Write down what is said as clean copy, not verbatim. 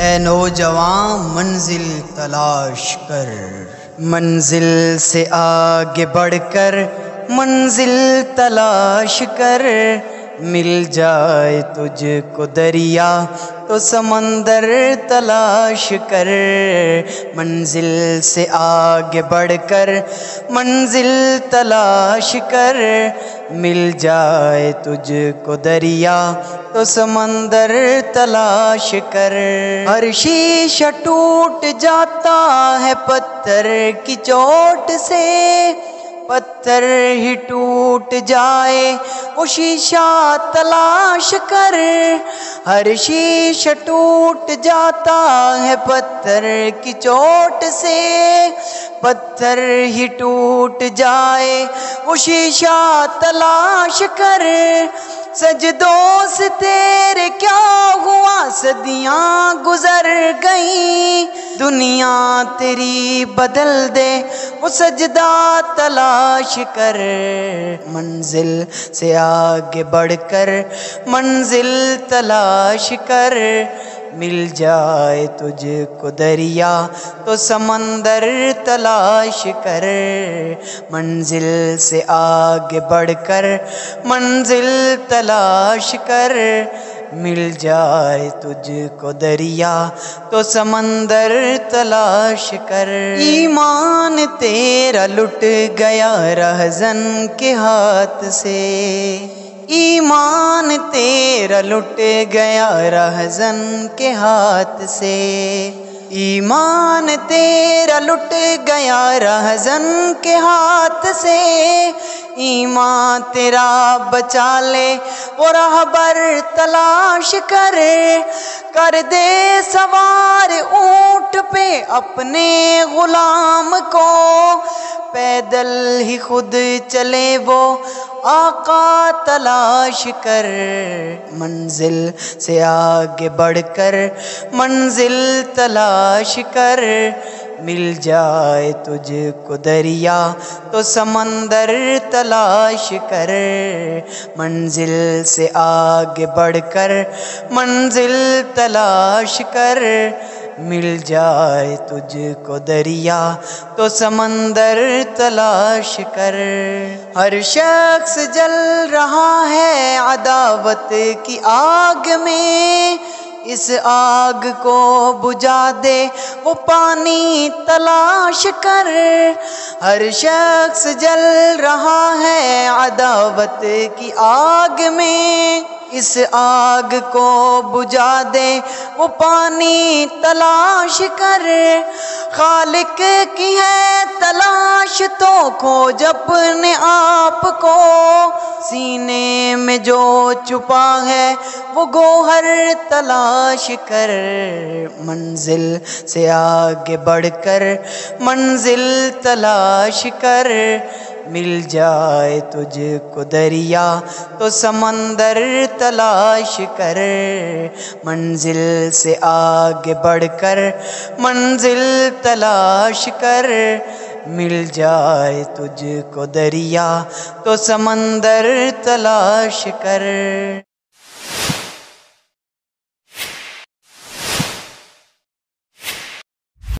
اے نوجوان منزل تلاش کر، منزل سے آگے بڑھ کر منزل تلاش کر، مل جائے تجھ کو دریا تو سمندر تلاش کر، منزل سے آگے بڑھ کر منزل تلاش کر، مل جائے تجھ کو دریا تو سمندر تلاش کر، ہر شیشہ ٹوٹ جاتا ہے پتھر کی چوٹ سے، پتھر ہی ٹوٹ جائے وہ شیشہ تلاش کر، ہر شیشہ ٹوٹ جاتا ہے پتھر کی چوٹ سے، پتھر ہی ٹوٹ جائے وہ شیشہ تلاش کر، سجدوں سے تیرے کیا ہوا صدیاں گزر گئیں، دنیا تیری بدل دے وہ سجدہ تلاش کر، منزل سے آگے بڑھ کر منزل تلاش کر، مل جائے تجھ کو دریا تو سمندر تلاش کر، منزل سے آگے بڑھ کر منزل تلاش کر، مل جائے تجھ کو دریا تو سمندر تلاش کر، ایمان تیرا لٹ گیا رہزن کے ہاتھ سے، ایمان تیرا لٹ گیا رہزن کے ہاتھ سے، ایمان تیرا لٹ گیا رہزن کے ہاتھ سے، ایمان تیرا بچا لے وہ راہبر تلاش کر، کر دے سوار اونٹ پہ اپنے غلام کو، پیدل ہی خود چلے وہ آقا تلاش کر، منزل سے آگے بڑھ کر منزل تلاش کر، مل جائے تجھ کو دریا تو سمندر تلاش کر، منزل سے آگے بڑھ کر منزل تلاش کر، مل جائے تجھ کو دریا تو سمندر تلاش کر، ہر شخص جل رہا ہے عداوت کی آگ میں، اس آگ کو بجھا دے وہ پانی تلاش کر، ہر شخص جل رہا ہے عداوت کی آگ میں، اس آگ کو بجھا دے وہ پانی تلاش کر، خالق کی ہے تلاش تو کھوج اپنے آپ کو، سینے میں جو چھپا ہے وہ گوہر تلاش کر، منزل سے آگے بڑھ کر منزل تلاش کر، مل جائے تجھ کو دریا تو سمندر تلاش کر، منزل سے آگے بڑھ کر منزل تلاش کر، مل جائے تجھ کو دریا تو سمندر تلاش کر۔